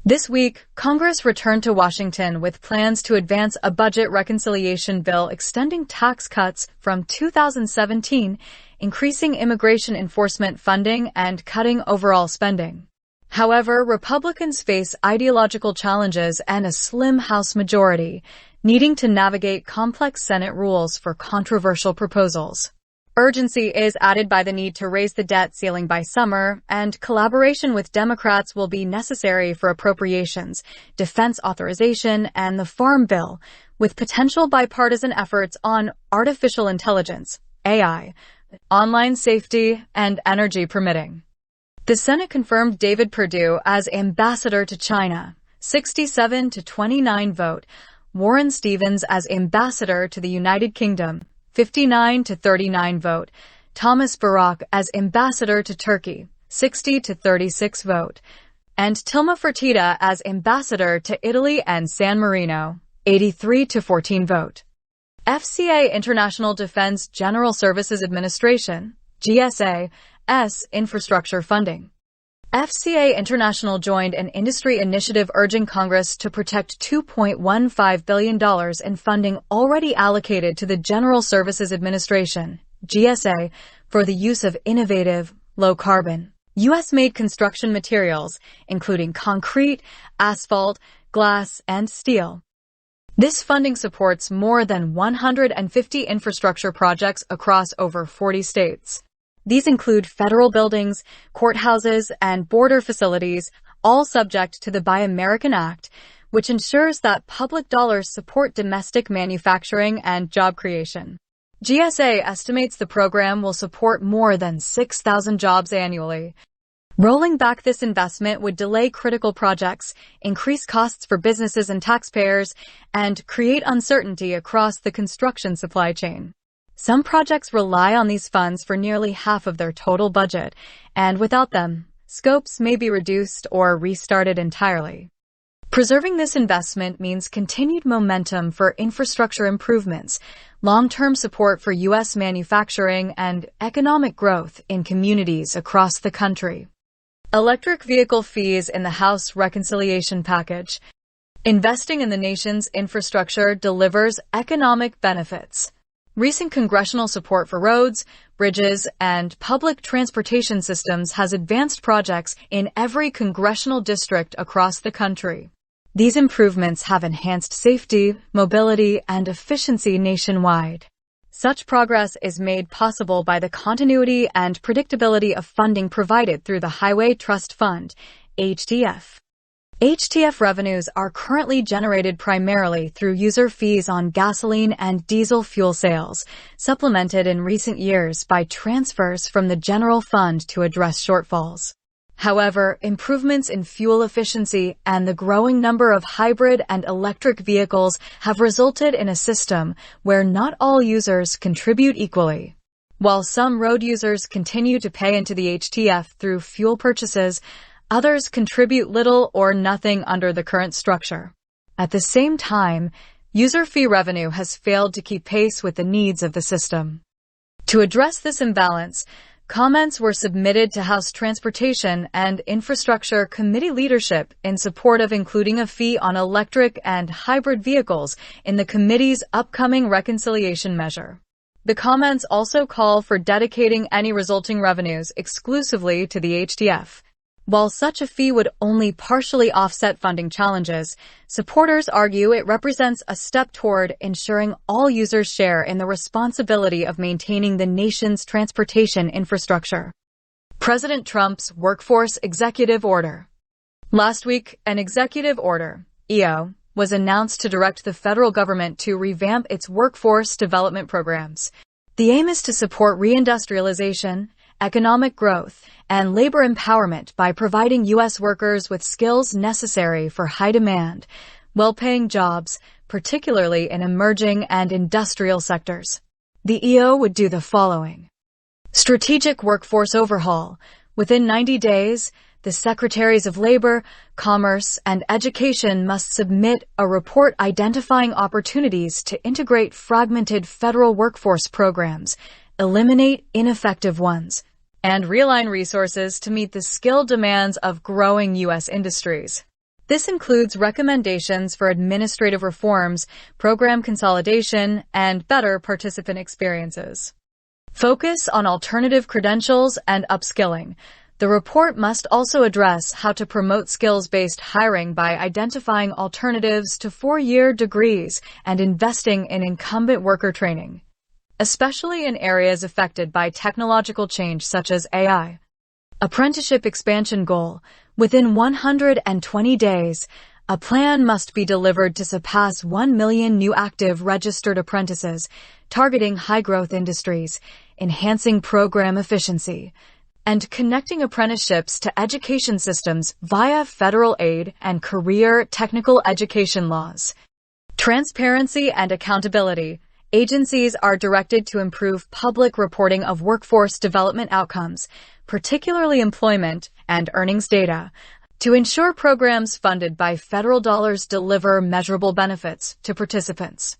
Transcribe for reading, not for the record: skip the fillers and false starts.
This week, Congress returned to Washington with plans to advance a budget reconciliation bill extending tax cuts from 2017, increasing immigration enforcement funding, and cutting overall spending. However, Republicans face ideological challenges and a slim House majority, needing to navigate complex Senate rules for controversial proposals. Urgency is added by the need to raise the debt ceiling by summer, and collaboration with Democrats will be necessary for appropriations, defense authorization, and the Farm Bill, with potential bipartisan efforts on artificial intelligence, AI, online safety, and energy permitting. The Senate confirmed David Perdue as ambassador to China, 67-29 vote, Warren Stevens as ambassador to the United Kingdom, 59-39 vote, Thomas Barak as ambassador to Turkey, 60-36 vote, and Tilma Fertitta as ambassador to Italy and San Marino, 83-14 vote. FCA International Defense General Services Administration, GSA-S infrastructure funding. FCA International joined an industry initiative urging Congress to protect $2.15 billion in funding already allocated to the General Services Administration, GSA, for the use of innovative, low-carbon, U.S.-made construction materials, including concrete, asphalt, glass, and steel. This funding supports more than 150 infrastructure projects across over 40 states. These include federal buildings, courthouses, and border facilities, all subject to the Buy American Act, which ensures that public dollars support domestic manufacturing and job creation. GSA estimates the program will support more than 6,000 jobs annually. Rolling back this investment would delay critical projects, increase costs for businesses and taxpayers, and create uncertainty across the construction supply chain. Some projects rely on these funds for nearly half of their total budget, and without them, scopes may be reduced or restarted entirely. Preserving this investment means continued momentum for infrastructure improvements, long-term support for U.S. manufacturing, and economic growth in communities across the country. Electric vehicle fees in the House reconciliation package. Investing in the nation's infrastructure delivers economic benefits. Recent congressional support for roads, bridges, and public transportation systems has advanced projects in every congressional district across the country. These improvements have enhanced safety, mobility, and efficiency nationwide. Such progress is made possible by the continuity and predictability of funding provided through the Highway Trust Fund, HTF. HTF revenues are currently generated primarily through user fees on gasoline and diesel fuel sales, supplemented in recent years by transfers from the general fund to address shortfalls. However, improvements in fuel efficiency and the growing number of hybrid and electric vehicles have resulted in a system where not all users contribute equally. While some road users continue to pay into the HTF through fuel purchases, others contribute little or nothing under the current structure. At the same time, user fee revenue has failed to keep pace with the needs of the system. To address this imbalance, comments were submitted to House Transportation and Infrastructure Committee leadership in support of including a fee on electric and hybrid vehicles in the committee's upcoming reconciliation measure. The comments also call for dedicating any resulting revenues exclusively to the HTF. While such a fee would only partially offset funding challenges, supporters argue it represents a step toward ensuring all users share in the responsibility of maintaining the nation's transportation infrastructure. President Trump's Workforce Executive Order. Last week, an executive order, EO, was announced to direct the federal government to revamp its workforce development programs. The aim is to support reindustrialization, economic growth, and labor empowerment by providing U.S. workers with skills necessary for high-demand, well-paying jobs, particularly in emerging and industrial sectors. The EO would do the following. Strategic workforce overhaul. Within 90 days, the Secretaries of Labor, Commerce, and Education must submit a report identifying opportunities to integrate fragmented federal workforce programs, eliminate ineffective ones, and realign resources to meet the skill demands of growing U.S. industries. This includes recommendations for administrative reforms, program consolidation, and better participant experiences. Focus on alternative credentials and upskilling. The report must also address how to promote skills-based hiring by identifying alternatives to four-year degrees and investing in incumbent worker training, especially in areas affected by technological change such as AI. Apprenticeship expansion goal. Within 120 days, a plan must be delivered to surpass 1 million new active registered apprentices, targeting high-growth industries, enhancing program efficiency, and connecting apprenticeships to education systems via federal aid and career technical education laws. Transparency and accountability. Agencies are directed to improve public reporting of workforce development outcomes, particularly employment and earnings data, to ensure programs funded by federal dollars deliver measurable benefits to participants.